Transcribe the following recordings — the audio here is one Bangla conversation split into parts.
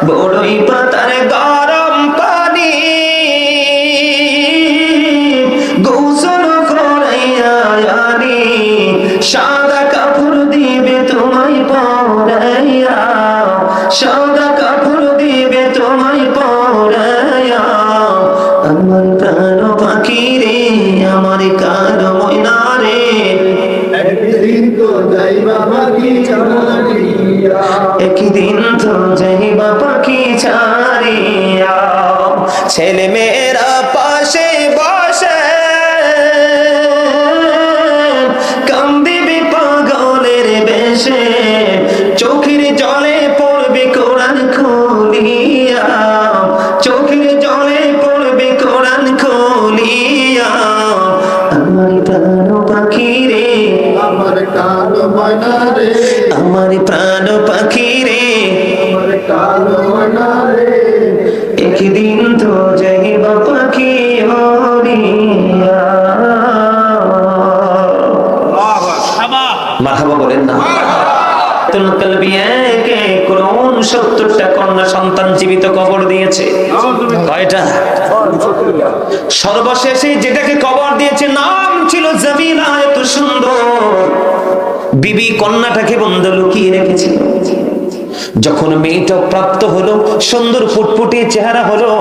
বড়ই পাতার গরম পানি গোসল করাইয়া আনি, সাদা কাপড় দিবে তোমায় পরাইয়া, সাদা কাপড় দিবে তোমায় পরাইয়া। আমার প্রাণ পাখি রে, আমার কালো ময়না রে, একদিন তো যাইবা পাখি ছাড়িয়া, একদিন তো যাইবা পাখি ছাড়িয়া। ছেলে মেয়েরা পাশে বসে কান্দিবে পাগলের বেশে, চোখের জলে পড়বে কোরআন খুলিয়া, চোখের জলে পড়বে কোরআন খুলিয়া। আমার প্রাণ পাখি রে, আমার কালো ময়না রে, আমার প্রাণ পাখি রে, আমার কালো ময়না রে, একদিন তো যাইবা পাখি হরিয়া। মারহাবা বলেন না। কোন 70টা কন্যা সন্তান জীবিত কবর দিয়েছে। কয়টা? সর্বশেষে যেটাকে কবর দিয়েছে নাম ছিল জামিলা। এত সুন্দর বিবি কন্যাটাকে বন্ধ লুকিয়ে রেখেছিল। যখন মেয়েটা প্রাপ্ত হলো, সুন্দর ফুটফুটে চেহারা হলো,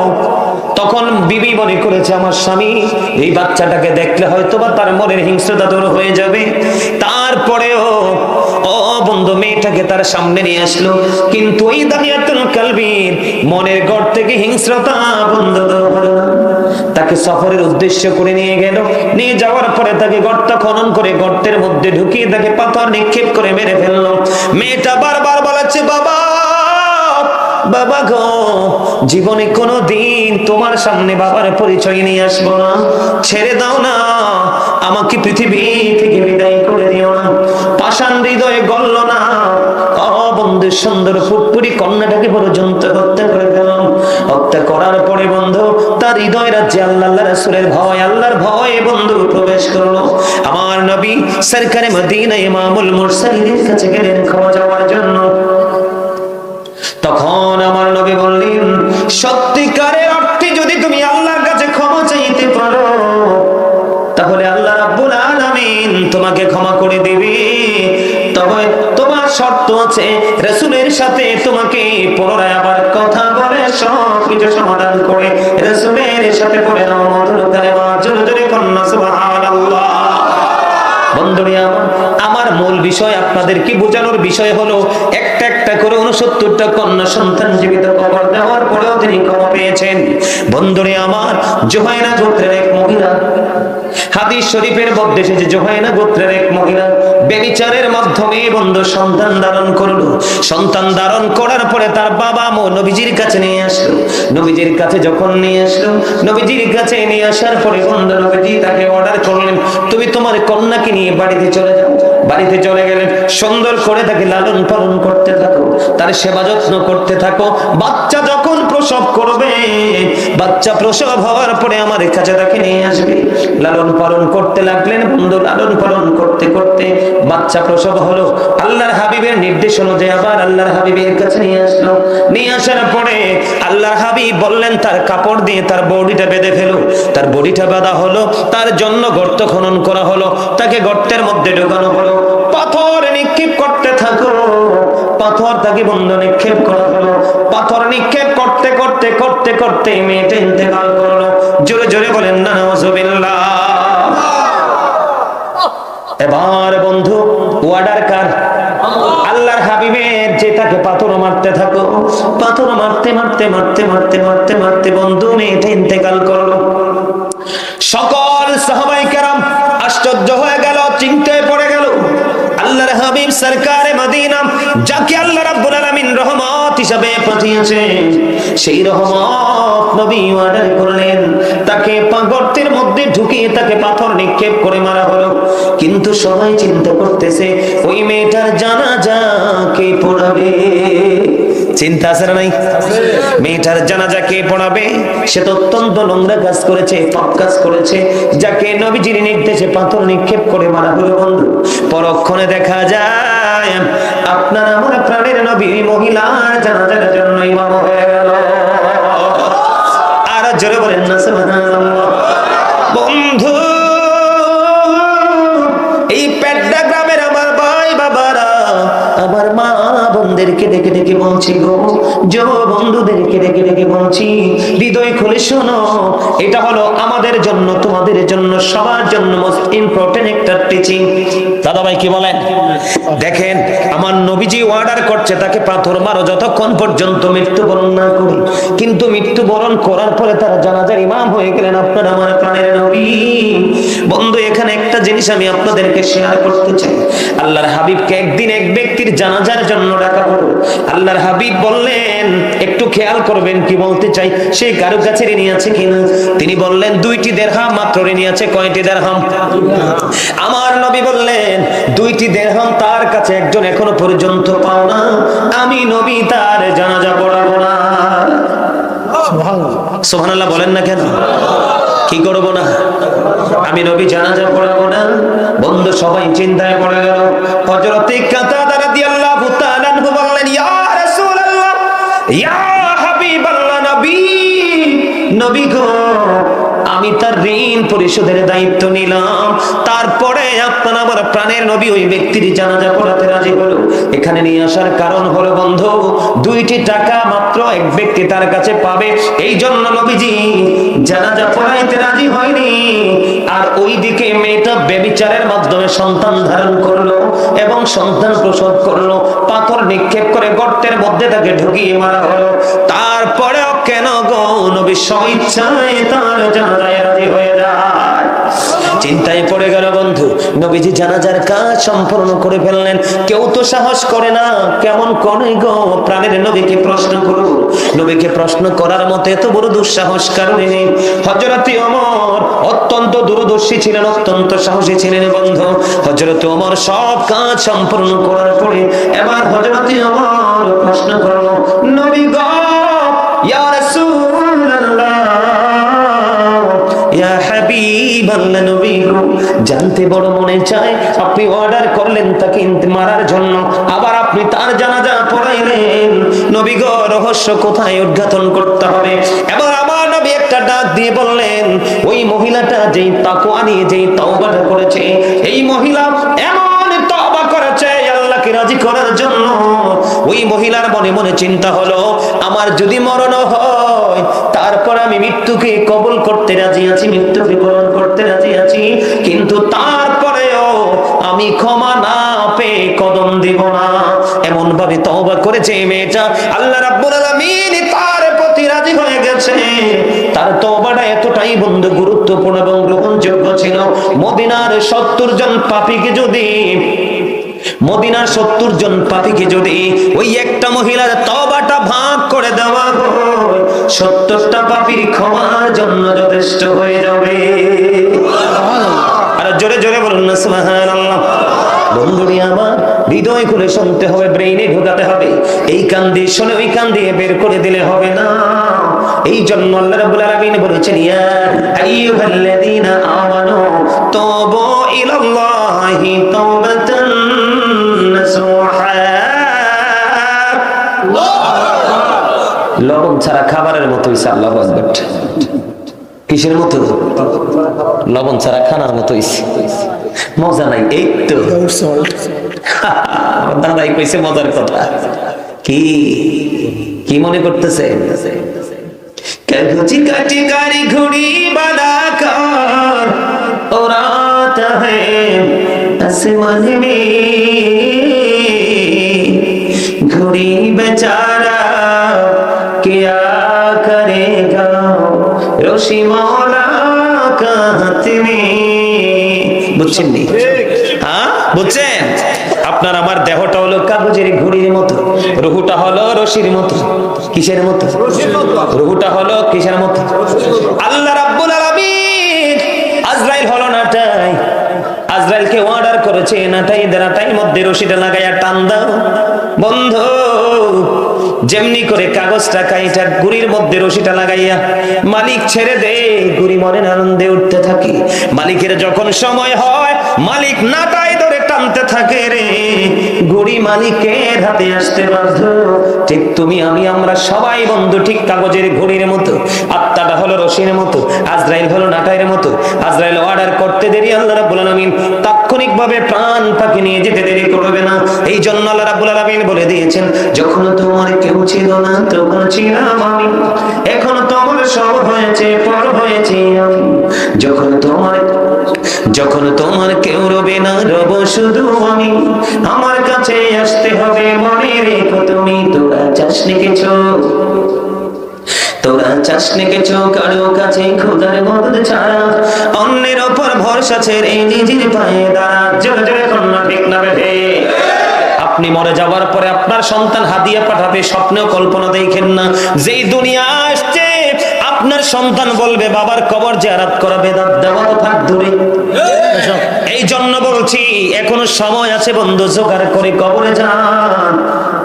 তখন বিবি মনে করেছে আমার স্বামী এই বাচ্চাটাকে দেখলে হয়তো বা তার মনের হিংস্রতা দূর হয়ে যাবে। তারপরেও ও বন্ধু মেয়েটাকে তার সামনে নিয়ে আসলো, কিন্তু ওই দাহিয়াতুল কলবির মনের ঘর থেকে হিংস্রতা বন্ধ হলো না। তাকে সফরের উদ্দেশ্য করে নিয়ে গেল। নিয়ে যাওয়ার পরে তাকে গর্ত খনন করে গর্তের মধ্যে ঢুকিয়ে তাকে পাথর নিক্ষেপ করে মেরে ফেললো। মেয়েটা বারবার বলেছে, বাবা বাবা গো, জীবনে কোনো দিন তোমার সামনে বাবার পরিচয় নিয়ে আসবো না, ছেড়ে দাও না, আমাকে পৃথিবী থেকে বিদায় করে দিও না। পাষাণ হৃদয়ে গলল না। বন্ধু সুন্দর ফুটফুটি কন্যাটাকে পর্যন্ত হত্যা করে গেলাম। হত্যা করার পরে বন্ধু তার হৃদয় রাজ্যে আল্লাহ রাসূলের ভয়, আল্লাহর ভয়ে বন্ধু প্রবেশ করলো। আমার নবী সরকারে মদিনা ইমামুল মুরসালিনের কাছে গেলেন ক্ষমা চাওয়ার জন্য। তখন আমার নবী বললেন, সত্যিকারের অর্থে যদি তুমি আল্লাহর কাছে ক্ষমা চাইতে পারো তাহলে আল্লাহ রাব্বুল আলামিন তোমাকে ক্ষমা করে দিবে। তবে তোমার শর্ত আছে, রাসূলের সাথে তোমাকে পুনরায় আবার কথা বলে সবকিছু সমাধান করে রাসূলের সাথে পড়ে নাও মধুর কালেমা, জোরে জোরে কন্যা সুবহানাল্লাহ। বন্ধুরা আমার মূল বিষয় আপনাদেরকে বোঝানোর বিষয় হলো একটা একটা করে 69টা কন্যা সন্তান জীবিত কবর দেওয়ার পরেও তিনি ক্ষমা পেয়েছেন। বন্ধুরা আমার জোহাইনা গোত্রের এক মহিলা, হাদিস শরীফের মধ্যে এসেছে জোহাইনা গোত্রের এক মহিলা ব্যভিচারের মাধ্যমে বন্ধু সন্তান ধারণ করলো। সন্তান ধারণ করার পরে তার বাবা নবীজির কাছে নিয়ে আসলো। নবীজির কাছে যখন নিয়ে আসলো, নবীজির কাছে নিয়ে আসার পরে বন্ধু নবীজি তাকে অর্ডার করলেন, তুমি তোমার কন্যাকে নিয়ে বাড়িতে চলে যাও। বাড়িতে চলে গেলেন, সুন্দর করে তাকে লালন পালন করতে থাকো, তার সেবা যত্ন করতে থাকো। বাচ্চা যখন প্রসব করবে, বাচ্চা প্রসব হওয়ার পরে আমার কাছে তাকে নিয়ে আসবে। লালন পালন করতে লাগলেন বন্ধু। লালন পালন করতে করতে বাচ্চা প্রসব হলো। আল্লাহর হাবিবের নির্দেশ অনুযায়ী আবার আল্লাহর হাবিবের কাছে নিয়ে আসলো। নিয়ে আসার পরে আল্লাহর হাবিব বললেন, তার কাপড় দিয়ে তার বডিটা বেঁধে ফেলো। তার বডিটা বাঁধা হলো, তার জন্য গর্ত খনন করা হলো, তাকে গর্তের মধ্যে ঢোকানো হলো। পাথর নিক্ষেপ করতে থাকো, পাথর তাকে বন্ধ নিক্ষেপ করা হলো। পাথর নিক্ষেপ করতে করতে করতে করতে মেয়েটা ইন্তেকাল করলো। জোরে জোরে বলেন না নাউজুবিল্লাহ। এবার বন্ধু ওয়ার্ডার কার? আল্লাহর হাবিবের, যে তাকে পাথর মারতে থাকো। পাথর মারতে মারতে মারতে মারতে মারতে মারতে বন্ধু মেয়েটা ইন্তেকাল করলো। সকল সাহাবায়ে কেরাম আশ্চর্য হয়ে গেল, চিন্তায় পড়ে গেল। আল্লাহর হাবিব সরকারে মদিনা, যাকে আল্লাহ রাব্বুল আলামিন রহমত হিসাবে পাঠিয়েছেন, সেই রহমত নবী অর্ডার করলেন, তাকে গর্তের মধ্যে ঢুকিয়ে তাকে পাথর নিক্ষেপ করে মারা হলো। কিন্তু সবাই চিন্তা করতেছে ওই মেয়েটার জানাজা কে পড়াবে। চিন্তা আছে না নাই? মেয়েটার জানাজা কে পড়াবে? সে তো অত্যন্ত নোংরা কাজ করেছে, পাপ কাজ করেছে, যাকে নবীজির নির্দেশে পাথর নিক্ষেপ করে মারা হলো। বন্ধু পরক্ষণে দেখা যায় আপনার আমার প্রাণের নবী মহিলার জানাজার জন্য ইমাম হয়ে বাবাদেরকে ডেকে ডেকে বলছি গো, যুব বন্ধুদেরকে ডেকে ডেকে বলছি, হৃদয় খুলে শোনো, এটা হলো আমাদের জন্য, তোমাদের জন্য, সবার জন্য মোস্ট ইম্পর্টেন্ট একটা টিচিং। দাদা ভাই কি বলেন? দেখেন আমার নবীজি অর্ডার করছে তাকে পাথর মারো যতক্ষণ পর্যন্ত মৃত্যুবরণ না করে, কিন্তু মৃত্যুবরণ করার পরে তারা জানাজার ইমাম হয়ে গেলেন আপনার আমার প্রাণের নবী। বন্ধু এখানে একটা জিনিস আমি আপনাদেরকে শেয়ার করতে চাই। আল্লাহর হাবিবকে একদিন এক ব্যক্তির জানাজার জন্য ডাকা হলো। আল্লাহর হাবিব বললেন, একটু খেয়াল করবেন কি বলতে চাই, সে কারো কাছে ঋণী আছে কিনা? তিনি বললেন 2টি দিরহাম মাত্র ঋণী আছে। কয়টি দিরহাম? আমার নবী বললেন 2টি দিরহাম তার কাছে একজন এখনো পর্যন্ত পাও না, আমি নবী তার জানাজা পড়াবো না। সুবহানাল্লাহ বলেন না কেন? কি করব না? আমি নবী জানাজা পড়াবো না। বন্ধু সবাই চিন্তায় পড়ে গেল। হযরতে কাতাদা রাদিয়াল্লাহু তাআলা আনহু বললেন, ইয়া রাসূলুল্লাহ, ইয়া হাবিবাল্লাহ, নবী গো, আমি তার ঋণ পরিশোধের দায়িত্ব নিলাম, তারপরে আপনার আমার প্রাণের নবী ওই ব্যক্তির জানাজা পড়াতে রাজি হলো। এখানে নিয়ে আসার কারণ হলো বন্ধু, 2টি টাকা মাত্র এক ব্যক্তি তার কাছে পাবে, এই জন্য নবীজি জানাজা পড়াইতে রাজি হয়নি। আর ওইদিকে মেয়েটা ব্যভিচারের মাধ্যমে সন্তান ধারণ করলো এবং সন্তান প্রসব করলো, পাথর নিক্ষেপ করে গর্তের মধ্যে তাকে ঢুকিয়ে মারা হলো। তারপরেও কেন গো নবী স্বইচ্ছায় তার জানাজায় রাজি হয়ে যায়? চিন্তায় পড়ে গেল বন্ধু। নবীজি জানাজার কাজ সম্পূর্ণ করে ফেললেন। কেউ তো সাহস করে না, কেমন করে গো প্রাণের নবীকে প্রশ্ন করো? নবীকে প্রশ্ন করার মতো এত বড় দুঃসাহস কারণে নেই। হযরতে ওমর অত্যন্ত দূরদর্শী ছিলেন, অত্যন্ত সাহসী ছিলেন বন্ধু। হযরতে ওমর সব কাজ সম্পূর্ণ করার পরে এবার হযরতে ওমর প্রশ্ন করলো, নবী গো, ইয়া রাসূলুল্লাহ, ইয়া হাবিবাল্লাহ, নবী গো, জানতে বড় মনে চায়, আপনি অর্ডার করলেন তাকে মারার জন্য, আবার আপনি তার জানাজা পড়াইলেন। নবী গো, রহস্য কোথায় উদ্ঘাটন করতে হবে? এবার আমার নবী একটা ডাক দিয়ে বললেন, ওই মহিলাটা যেই তাকওয়া নিয়ে যেই তওবাটা করেছে, এই মহিলা এমন তওবা করেছে আল্লাহকে রাজি করার জন্য। ওই মহিলার মনে মনে চিন্তা হলো, আমার যদি মরণ হয় তারপর আমি মৃত্যুকে কবুল করতে রাজি আছি, মৃত্যুকে গ্রহণ করতে রাজি আছি, কিন্তু তারপরেও আমি ক্ষমা না পেয়ে কদম দিব না। এমন ভাবে তওবা করেছে মেয়েটা, আল্লাহ রাব্বুল আলামিন তার প্রতি রাজি হয়ে গেছে। তার তওবাটা এতটাই বন্ধু গুরুত্বপূর্ণ এবং গ্রহণযোগ্য ছিল, মদিনার 70 জন পাপীকে যদি মদিনার 70 জন পাপীকে যদি ওই একটা মহিলার তওবাটা ভাগ করে দেওয়া হয়, 70টা পাপীর ক্ষমার জন্য যথেষ্ট হয়ে যাবে। আর জোরে জোরে বলুন না সুবহানাল্লাহ। বন্ধুরি আমার, হৃদয় খুলে শুনতে হবে, ব্রেইনে ঢোকাতে হবে। এই কান দিয়ে শুনে ওই কান দিয়ে বের করে দিলে হবে না। এই জন্য আল্লাহ রাব্বুল আলামিন বলেছেন, ইয়া আইয়ুহাল্লাযীনা আমানু তুবু ইলাল্লাহি তাওবাতান নাসুহা। লবণ ছাড়া খাবারের মতো হইছে। আল্লাহু আকবার। কিসের মতো? লবণ ছাড়া খানার মতো হইছে। মজা নাই। এই তো দাদাই কইছে মজার কথা। কি কি মনে করতেছে? कभी काटी कारी घुड़ी बनाकर उड़ाता है आसमान में, घुड़ी बेचारा क्या करेगा रोशी मौला का हाथ में। বুঝছেন নি? হ্যাঁ বুঝছেন? আপনার আমার দেহটা হলো কাগজের ঘুড়ির মতো, রুহুটা হলো রশির মতো। কিসের মতো? রুহুটা হলো কিসের মতো? আল্লাহ রাব্বুল আলামিন আজরাইল হলো নাটাই, আজরাইলকে অর্ডার করেছে নাটাই মধ্যে রশিটা লাগাইয়া টান দাও। বন্ধু যেমনি করে কাগজটা কাইটা গুড়ির মধ্যে রশিটা লাগাইয়া মালিক ছেড়ে দে, গুড়ি মনের আনন্দে উঠতে থাকে। মালিকের যখন সময় হয় মালিক নাটাই ধরে টানতে থাকে রে, গুড়ি মালিকের হাতে আসতে বাধ্য। ঠিক তুমি আমি আমরা সবাই বন্ধু ঠিক কাগজের ঘড়ির মতো। আত্মাটা হলো রশির মতো, আজরাইল হলো নাটাইয়ের মতো। আজরাইল অর্ডার করতে দেরি, আল্লাহ রাব্বুল আলামিন তখন তাৎক্ষণিকভাবে প্রাণ তাকে নিয়ে যেতে দেরি করবে না। এই জন্য আল্লাহ রাব্বুল আলামিন বলে দিয়েছেন, যখন তোমার কেউ ছিল না তখন ছিলাম আমি, এখন তোমার সব হয়েছে, পর হয়েছে আমি। যখন তোমার কেউ রবে না, রব শুধু আমি। আমার কাছে আসতে হবে, মনে রেখো তুমি। তোরা চাস নেকেছো কারো কাছে খোদার মদদ ছাড়া, অন্যের ওপর ভরসা ছেড়ে নিজের পায়ে দাঁড়া। জোরে জোরে কন্যা ঠিক না বেঠে? আপনি মরে যাওয়ার পরে আপনার সন্তান হাদিয়া পাঠাবে, স্বপ্নেও কল্পনা দেখেন না। যেই দুনিয়া আসছে আপনার সন্তান বলবে বাবার কবর জিয়ারত করা বেদাত, দেওয়া তো থাক দূরে। এই জন্য বলছি এখনো সময় আছে বন্ধু, জোগাড় করে কবরে যান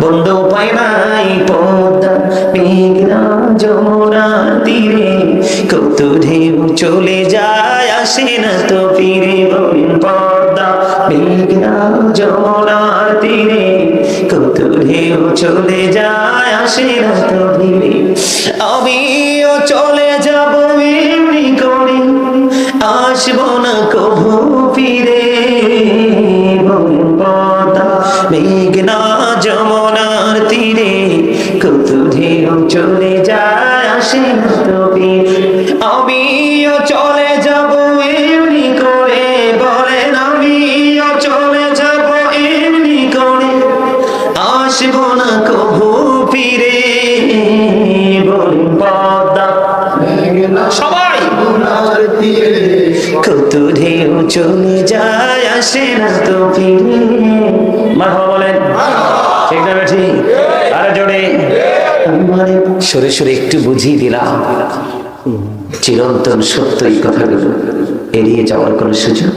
বন্ধু, উপায় নাই। পদ্মা মেঘনা যমুনা তীরে কত ঢেউ চলে যায়, আসে না তো ফিরে। পদ্মা মেঘনা যমুনা তীরে কত ঢেউ চলে যায়, আসে না তো ফিরে। আমিও চলে যাব এমনি করে, আসবো না কভু ফিরে। পদ্মা মেঘনা যমুনার তীরে কত ঢেউ চলে যায়, আসে না তো ফিরে। আমিও চলে যাব এমনি করে, বলেন আমিও চলে যাব এমনি করে, আসবো না কভু ফিরে। বলেন পদ্মা সবাই কত ঢেউ চলে যায়, আসে না তো ফিরে। মারহাবা বলেন, ঠিক না বেঠি? আরে জোরে সরে সরে একটু বুঝিয়ে দিলাম। চিরন্তন সত্য এই কথাগুলো এড়িয়ে যাওয়ার কোন সুযোগ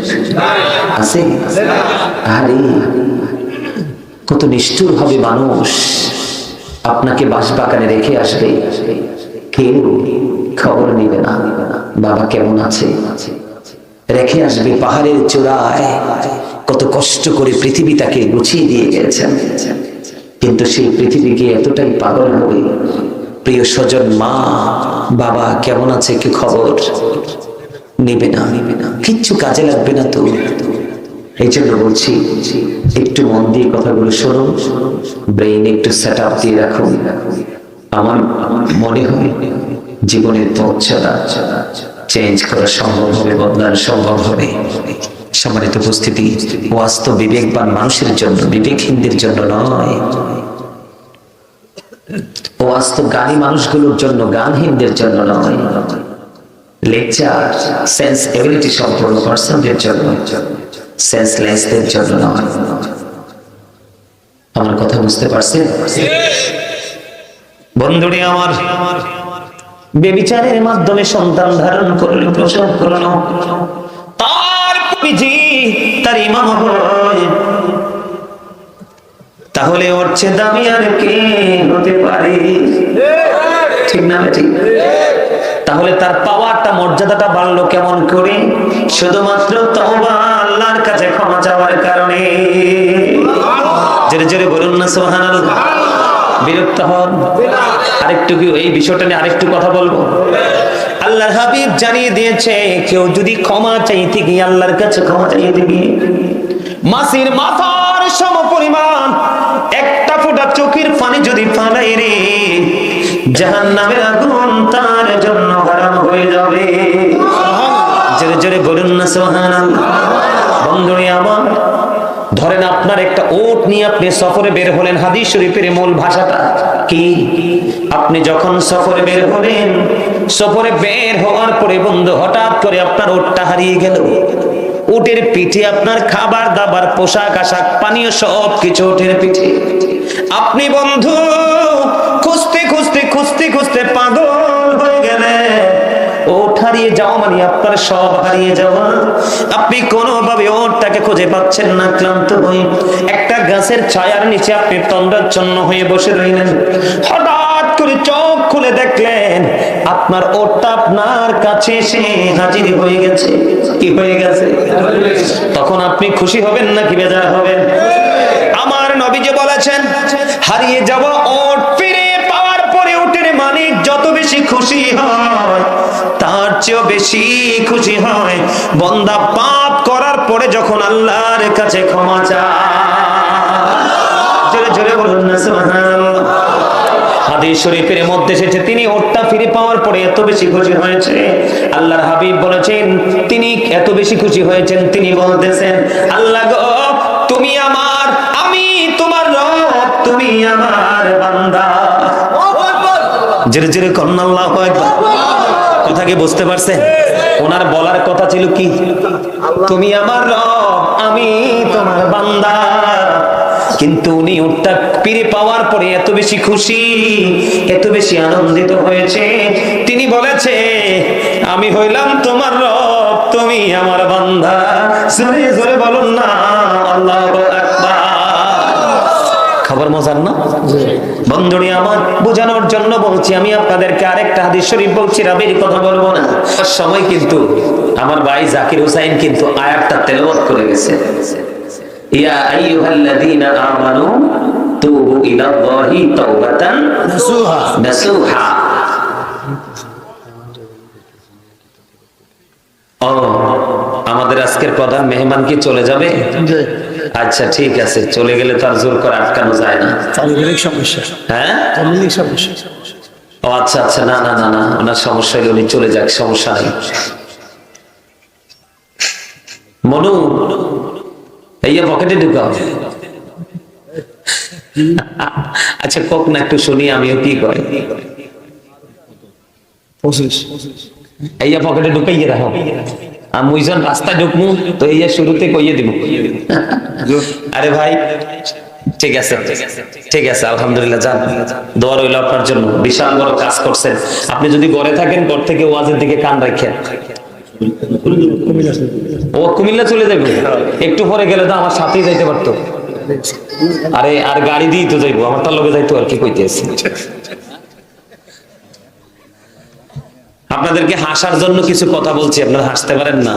আছে? আরে কত নিষ্ঠুর ভাবে মানুষ আপনাকে বাঁশবাগানে রেখে আসবে, কেউ খবর নিবে না বাবা কেমন আছে। রেখে আসবে পাহাড়ের চূড়ায়, কত কষ্ট করে পৃথিবী তাকে গুছিয়ে দিয়ে গেছেন, কিন্তু সেই পৃথিবীকে এতটাই পাগল হবে, প্রিয় স্বজন মা বাবা কেমন আছে কি খবর নিবে না, কিচ্ছু কাজে লাগবে না তো। এই জন্য বলছি একটু মন দিয়ে কথাগুলো শোনো, ব্রেইন একটু সেট আপ দিয়ে রাখুন। আমার মনে হয় জীবনের পথ চলা চেঞ্জ করা সম্ভব হবে, বদলানো সম্ভব হবে। সম্মানিত উপস্থিতি, বাস্তব বিবেকবান মানুষের জন্য, বিবেকহীনদের জন্য নয়। বাস্তব জ্ঞানী মানুষগুলোর জন্য, গানহীনদের জন্য নয়। লেকচার সেন্স এবিলিটি সম্পন্ন পার্সনদের জন্য, সেন্সলেসদের জন্য নয়। আমার কথা বুঝতে পারছেন বন্ধুরে আমার? বেবিচারের মাধ্যমে সন্তান ধারণ করলো, প্রসব করলো, তার পিজি তার ইমাম হয়, তাহলে ওর চেয়ে দামি আর কে হতে পারে? ঠিক না ঠিক? তাহলে তার পাওয়ারটা, মর্যাদাটা বাড়লো কেমন করে? শুধুমাত্র তওবা, আল্লাহর কাছে ক্ষমা চাওয়ার কারণে। জোরে জোরে বলুন না সুবহানাল্লাহ। বিরক্ত হন? আরেকটু কি এই বিষয়টা নিয়ে আরেকটু কথা বলবো? আল্লাহর হাবিব জানিয়ে দিয়েছে, কেউ যদি ক্ষমা চাইতে গিয়ে, আল্লাহর কাছে ক্ষমা চাইতে গিয়ে মাসির মাথার সমপরিমাণ একটা ফোঁটা চোখের পানি যদি ফালাই রে, জাহান্নামের আগুন তার জন্য হারাম হয়ে যাবে। জোরে জোরে বলুন না সুবহানাল্লাহ। বন্ধুরে আমার, ধরেন আপনার একটা ওট নিয়ে আপনি সফরে বের হলেন। হাদিস শরীফের মূল ভাষাটা কি? আপনি যখন সফরে বের হলেন, সফরে বের হওয়ার পরে বন্ধু হঠাৎ করে আপনার ওটটা হারিয়ে গেল। উটের পিঠে আপনার খাবার দাবার, পোশাক আশাক, পানীয় সব কিছু উটের পিঠে। আপনি বন্ধু খুঁজতে খুঁজতে খুঁজতে খুঁজতে পাগল হয়ে গেলেন। ওট হারিয়ে যাওয়া মানে আপনার সব হারিয়ে যাওয়া। আপনি কোনোভাবে ওটটাকে খুঁজে পাচ্ছেন না, ক্লান্ত হয়ে একটা গাছের ছায়ার নিচে আপনি তন্দ্রাচ্ছন্ন হয়ে বসে রইলেন। হঠাৎ করে চোখ খুলে দেখলেন আপনার ওটটা আপনার কাছে এসে হাজির হয়ে গেছে। কি হয়ে গেছে? তখন আপনি খুশি হবেন নাকি বেজার হবেন? আমার নবীজি বলেছেন, হারিয়ে যাওয়া ওট ফিরে পাওয়ার পরে ওটের মালিক যত বেশি খুশি হয়, তার চেয়েও বেশি খুশি হয় বান্দা পাপ করার পরে যখন আল্লাহর কাছে ক্ষমা চায়। জোরে জোরে বলুন না সুবহানাল্লাহ। হাদিস শরীফের মধ্যে এসেছে তিনি ওটটা ফিরে পাওয়ার পরে এত বেশি খুশি হয়েছে, আল্লাহর হাবিব বলেছেন তিনি এত বেশি খুশি হয়েছেন, তিনি বলতেছেন আল্লাহ গো তুমি আমার, আমি তোমার রব, তুমি আমার বান্দা। জোরে জোরে কন্না আল্লাহু আকবার। কথা কি বুঝতে পারছেন? ওনার বলার কথা ছিল কি? তুমি আমার রব, আমি তোমার বান্দা। কিন্তু উনি উটটা ফিরে পাওয়ার পরে এত বেশি খুশি, এত বেশি আনন্দিত হয়েছে, তিনি বলেছে আমি হইলাম তোমার রব, তুমি আমার বান্দা। জোরে জোরে বলুন না আল্লাহু আকবার। খবর মজার না? বন্ধুরা আমার বোঝানোর জন্য বলছি, আমি আপনাদেরকে আরেকটা হাদিস শরীফ বলছি, রাবির কথা বলবো না। সময় কিন্তু আমার ভাই জাকির হোসেন কিন্তু আয়াতটা তেলাওয়াত করে গেছে, ইয়া আইয়ুহাল্লাযীনা আমানু তুবু ইলাল্লাহি তাওবাতান নাসুহা। ও আমাদের আজকের প্রধান মেহমান কি চলে যাবে? আচ্ছা ঠিক আছে, চলে গেলে তো আর জোর করে আটকানো যায় না, পারিবারিক সমস্যা। হ্যাঁ পারিবারিক সমস্যা। ও আচ্ছা আচ্ছা, না না না না, ওনার সমস্যা হলে উনি চলে যাক, সমস্যা নেই। মনু এই পকেটে ঢুকাও। আচ্ছা কক না একটু শুনি আমিও কি কয়। এই পকেটে ঢুকাইয়ে রাখো, আমি ওইজন রাস্তায় ঢুকমু তো এই শুরুতে কইয়ে দিব। আরে ভাই ঠিক আছে ঠিক আছে, আলহামদুলিল্লাহ, যান, দোয়া রইল আপনার জন্য, বিশাল বড় কাজ করছেন আপনি। যদি ঘরে থাকেন ঘর থেকে ওয়াজের দিকে কান রাখেন। ও কুমিল্লা চলে যাবে, একটু পরে গেলে তো আমার সাথেই যাইতে পারতো। আরে আর গাড়ি দিয়ে তো যাইবো, আমার তার লগে যাইতো আর কি কইতেছি। আপনাদেরকে হাসার জন্য কিছু কথা বলছি, আপনারা হাসতে পারেন না?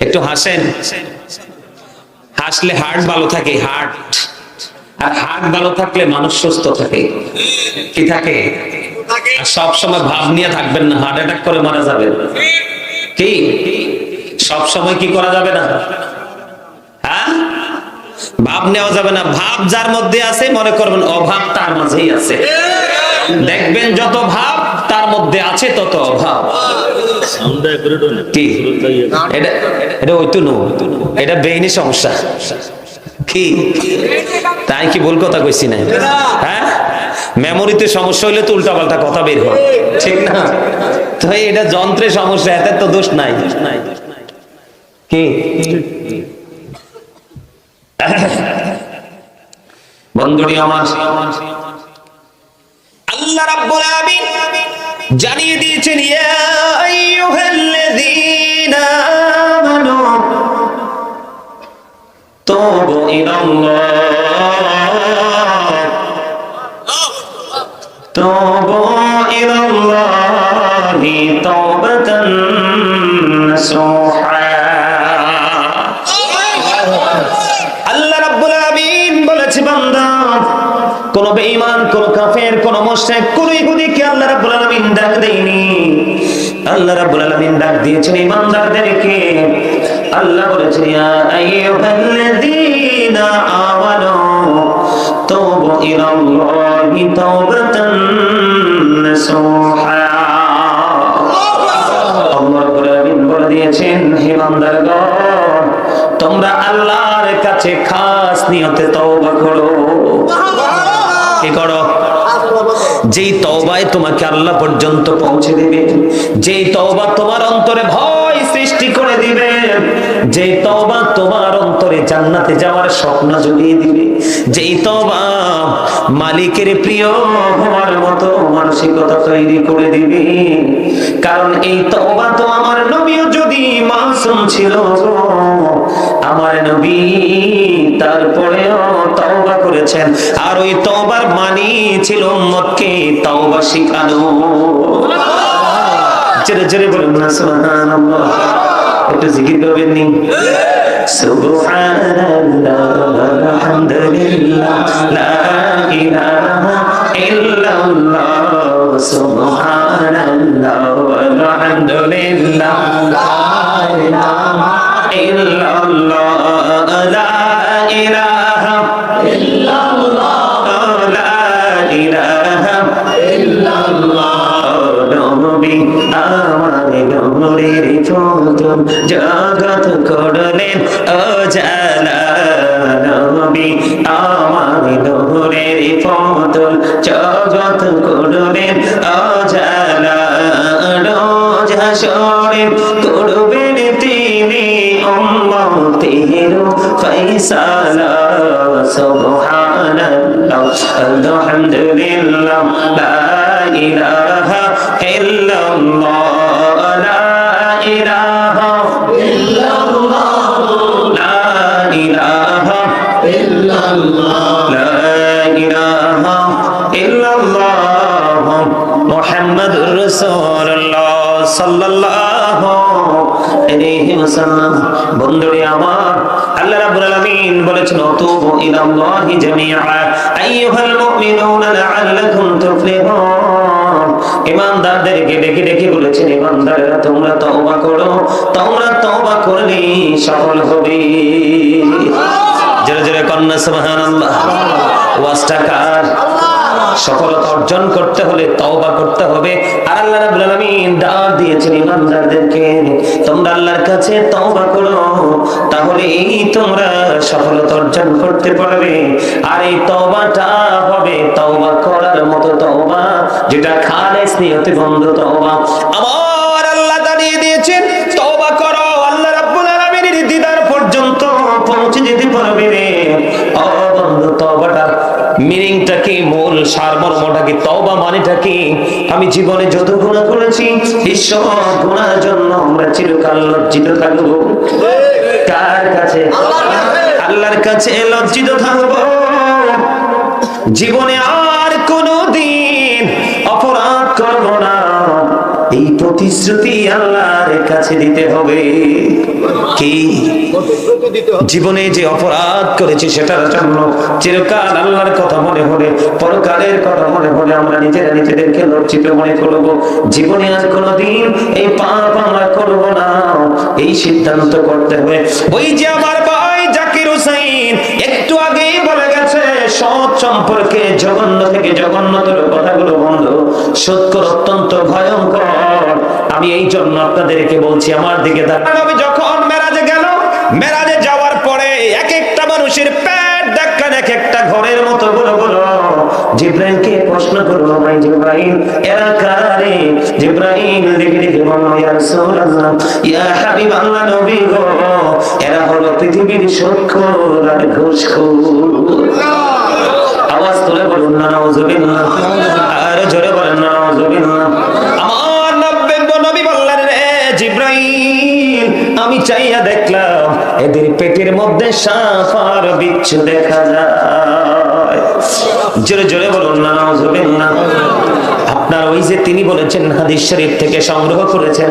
একটু হাসেন, হাসলে হার্ট ভালো থাকে, হার্ট। আর হার্ট ভালো থাকলে মানুষ সুস্থ থাকে। কি থাকে? আর সব সময় ভাব নিয়ে থাকবেন না, হার্ট অ্যাটাক করে মারা যাবে। কি সব সময় কি করা যাবে না? হ্যাঁ, ভাব নেওয়া যাবে না। ভাব যার মধ্যে আছে মনে করবেন অভাব তার মাঝেই আছে। দেখবেন যত ভাব তার মধ্যে আছে তত অভাব। কি এটা? এটা ওইতো নো, এটা বেইনি সমস্যা। কি তাই কি ভুল কথা কইছি না? হ্যাঁ, মেমোরিতে সমস্যা হইলে তো উল্টা পাল্টা কথা বের হয়, ঠিক না? তো এটা যন্ত্রের সমস্যা, এতে তো দোষ নাই। কি বন্ধুরি আমার, আল্লাহ রাব্বুল আলামিন জানিয়ে দিয়েছেন ইয়া আইয়ুহাল্লাযীনা আমানু তুবু ইলাল্লাহি তাওবাতান নাসুহা। আল্লাহ রাব্বুল আলামিন বলেছে বান্দা, কোন বেঈমান, কোন কাফের, কোন মুশরিক, কোন ইহুদিকে আল্লাহ রাব্বুল আলামিন ডাক দেয়নি। আল্লাহ রাব্বুল আলামিন ডাক দিয়েছেন ঈমানদারদেরকে। আল্লাহ বলেছেন ইয়া আইয়ুহাল্লাযীনা আমানু তুবু ইলাল্লাহি তাওবাতান নাসুহা। আল্লাহ রাব্বুল আলামিন বলে দিয়েছেন হে বান্দাগণ, তোমরা আল্লাহর কাছে খাস নিয়তে তওবা করো। কি করো? যেই তওবায় তোমাকে আল্লাহ পর্যন্ত পৌঁছে দিবে, যেই তওবা তোমার অন্তরে ভয় সৃষ্টি করে দিবে, যেই তওবা তোমার অন্তরে জান্নাতে যাওয়ার স্বপ্ন জুগিয়ে দিবে, যেই তওবা মালিকের প্রিয় হওয়ার মতো মানসিকতা তৈরি করে দিবে। কারণ এই তওবা তো আমার নবীও যদি মাসুম ছিল, আমার নবী তারপরেও তওবা করেছেন। আর ওই তওবার মানি ছিল উম্মতকে তওবা শিখানো। জোরে জোরে বলুন না সুবহানাল্লাহ। একটু জিকির করবেন নি? সুবহানাল্লাহ আলহামদুলিল্লাহ লা ইলাহা ইল্লাল্লাহ সুবহানাল্লাহ আলহামদুলিল্লাহ লা ইলাহা ইল্লাল্লাহ লা ইলাহা ইল্লাল্লাহ লা ইলাহা ইল্লাল্লাহ নবী আমার নূরের প্রথম জগৎ করলেন উজালা নবী আমার নূরের প্রথম জগৎ করলেন উজালা রোজ হাসরে করবেন তিনি উম্মতের ফয়সালা সুবহানাল্লাহ আলহামদুলিল্লাহ লা ইলাহা ইল্লাল্লাহ লা ইলাহা ইল্লাল্লাহ লা ইলাহা ইল্লাল্লাহ লা ইলাহা ইল্লাল্লাহ মুহাম্মাদুর রাসূলুল্লাহ সাল্লাল্লাহু আলাইহি ওয়াসাল্লাম। বন্ধুরে আমার, আল্লাহ রাব্বুল আলামিন বলেছেন তুবু ইলাল্লাহি জামিআ আইয়ুহাল মুমিনুনা লাআল্লাকুম তুফলিহুন। ঈমানদারদেরকে ডেকে ডেকে বলেছেন, ঈমানদাররা তোমরা তওবা করো, তোমরা তওবা করলে সফল হবে। জোরে জোরে কন্যা সুবহানাল্লাহ। ওয়াজটা কার? সফলতা অর্জন করতে হলে তওবা করতে হবে। আর আল্লাহ রাব্বুল আলামিন দাওয়াত দিয়েছেন ঈমানদারদেরকে, তোমরা আল্লাহর কাছে তওবা করো, তাহলেই তোমরা সফলতা অর্জন করতে পারবে। আর এই তওবাটা হবে তওবা করার মতো তওবা, যেটা খালেস নিয়তে বন্ধ তওবা। আমার আল্লাহ দাঁড়িয়ে দিয়েছেন তওবা করো, আল্লাহ রাব্বুল আলামিনের দিদার পর্যন্ত পৌঁছে যেতে পারবে। ও বন্ধু, তওবাটা মিনিংটা কি, মূল সারমর্মটা কি, তওবা মানেটা কি? আমি জীবনে যত গুনাহ করেছি, এই সব গুনাহের জন্য আমরা চিরকাল লজ্জিত থাকব। কার কাছে? আল্লাহর কাছে লজ্জিত থাকব। জীবনে আর কোনোদিন অপরাধ করব না, এই প্রতিশ্রুতি আল্লাহর কাছে দিতে হবে। কি? জীবনে যে অপরাধ করেছি সেটার জন্য চিরকাল আল্লাহর কথা মনে হলে, পরকালের কথা মনে হলে আমরা নিজেরা নিজেদেরকে লজ্জিত মনে করব। জীবনে আর কোনোদিন এই পাপ আমরা করব না, এই সিদ্ধান্ত করতে হবে। ওই যে আমার ভাই জাকির হোসেন একটু আগেই বলে গেছে, সৎ সম্পর্কে জঘন্য থেকে জঘন্যতর কথাগুলো বন্ধু, সত্য অত্যন্ত ভয়ঙ্কর। আমি এই জন্য আপনাদেরকে বলছি, আমার দিকে তাকান। আমি যখন মেরাজে গেল, মেরাজে যাওয়ার পরে এক একটা মানুষের পেট ধাক্কা, এক একটা ঘরের মতো বড় বড়। জিব্রাইলকে প্রশ্ন করলো, ভাই জিব্রাইল এরা কারে? জিব্রাইল দেখে দেখে বলল, ইয়া রাসূলুল্লাহ, ইয়া হাবিবাল্লাহ, নবী গো, এরা হলো পৃথিবীর সুদখোর আর ঘুষখোর। আওয়াজ তুলে বলুন না নাউযুবিল্লাহ, আর জোরে বলেন না নাউযুবিল্লাহ। আমার নবী বললেন, রে জিব্রাইল, আমি চাইয়া দেখলাম এদের পেটের মধ্যে সাপ আর বিচ্ছু দেখা যায়। জোরে জোরে বলুন না নাউযুবিল্লাহ। আপনার ওই যে তিনি বলেছেন, হাদিস শরীফ থেকে সংগ্রহ করেছেন,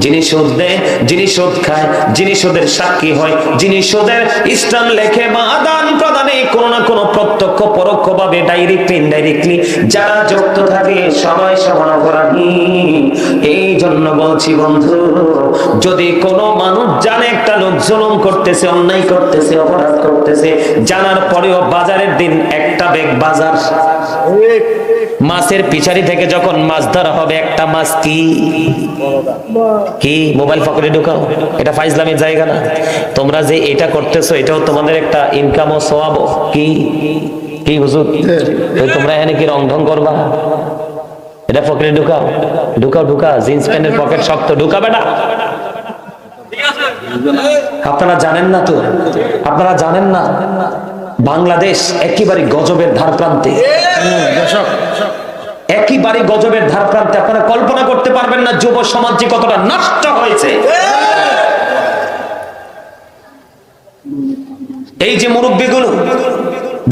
যিনি সুদ দেয়, যিনি সুদ খায়, যিনি সুদের সাক্ষী হয়, যিনি সুদের ইসলাম লেখে বা আদান প্রদানে কোনো না কোনো প্রত্যক্ষ পরোক্ষ ভাবে ডাইরেক্টলি ইনডাইরেক্টলি যারা যুক্ত থাকে সবাই সমান অপরাধী। এই জন্য বলছি বন্ধু, যদি কোনো মানুষ জানে একটা লোক জুলুম করতেছে, অন্যায় করতেছে, অপরাধ করতেছে, জানার পরেও বাজারের দিন একটা ব্যাগ বাজার, মাছের পিছারি থেকে যখন মাছ ধরা হবে, একটা মাছ কি কি মোবাইল পকেটে ঢুকাও, এটা ফাইজলামের জায়গা না। তোমরা যে এটা করতেছো, এটাও তোমাদের একটা ইনকাম ও সওয়াব। কি কি হুজুর, তোমরা এখানে কি রং ঢং করবা? এটা পকেটে ঢুকাও, ঢুকাও, ঢুকা। জিন্স প্যান্টের পকেট শক্ত, ঢুকাবে না। আপনারা জানেন না তো, আপনারা জানেন না বাংলাদেশ একেবারে গজবের ধার প্রান্তে, একেবারে গজবের ধার প্রান্তে। আপনারা কল্পনা করতে পারবেন না যুব সমাজ যে কতটা নষ্ট হয়েছে। এই যে মুরব্বীগুলো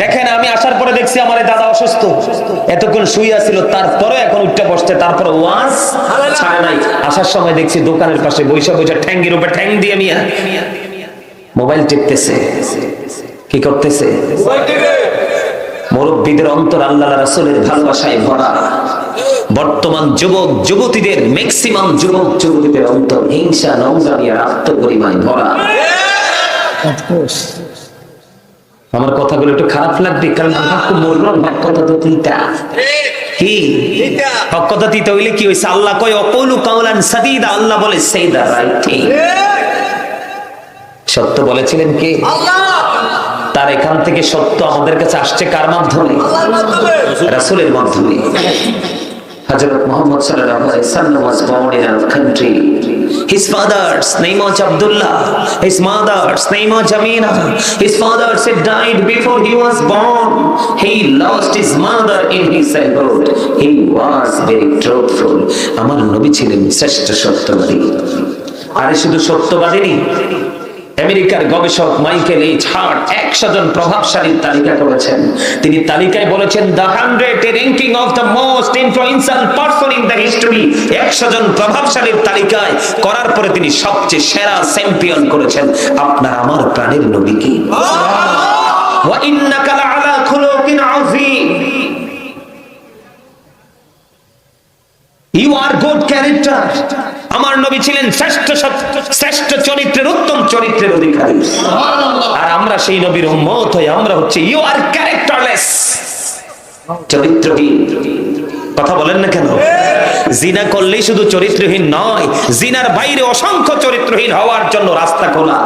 দেখেন, আমি আসার পরে দেখছি আমার দাদা অসুস্থ, এতক্ষণ শুয়ে ছিল, তারপরে এখন উঠতে বসতে, তারপরে ওয়াজ ছাড়ে নাই। আসার সময় দেখছি দোকানের পাশে বৈশা বৈশা ঠ্যাঙ্গের উপরে ঠ্যাং দিয়ে নিয়ে মোবাইল টিপতেছে, কি করতেছে? মুরব্বীদের অন্তর আল্লাহ রাসূলের ভালোবাসায় ভরা। বর্তমান যুবক যুবতীদের, ম্যাক্সিমাম যুবক যুবতীদের অন্তর হিংসা, নোংরামি আর আত্মপরিমায় ভরা। আমার কথাগুলো একটু খারাপ লাগবে, কারণ আমার খুব মূল্যবান কথা তো তিনটা। কি হক কথা তিনটা হইলে কি হইছে? আল্লাহ কয় অকৌলু কাউলান সাদীদা, আল্লাহ বলে সেই দা রাইট থিং। সত্য বলেছিলেন কে? আল্লাহ। তার এখান থেকে সত্য আমাদের কাছে আসছে কার মাধ্যমে? রাসূলের মাধ্যমে। Hazrat Muhammad sallallahu alaihi wasallam was born in our country. His father's name was Abdullah. His mother's name was Jamina. His father had died before he was born. He lost his mother in his childhood. He was very truthful. আমার নবী ছিলেন শ্রেষ্ঠ সত্যবাদী। আর শুধু সত্যবাদী নেই, আমেরিকার গবেষক মাইকেল এইচ হার্ট 100 জন প্রভাবশালীর তালিকা করেছেন। তিনি তালিকায় বলেছেন the 100 ranking of the most influential person in the history. 100 জন প্রভাবশালীর তালিকায় করার পরে তিনি সবচেয়ে সেরা চ্যাম্পিয়ন করেছেন আপনার আমার প্রাণের নবীকে। ওয়া ইন্নাকা লাআলা খুলুকিন আযীম। You are good character. আমার নবী ছিলেন শ্রেষ্ঠ চরিত্রের, উত্তম চরিত্রের অধিকারী। আর আমরা সেই নবীর উম্মত হই, আমরা হচ্ছে you are characterless, চরিত্রহীন। কথা বলেন না কেন? জিনা করলেই শুধু চরিত্রহীন নয়, জিনার বাইরে অসংখ্য চরিত্রহীন হওয়ার জন্য রাস্তা খোলা।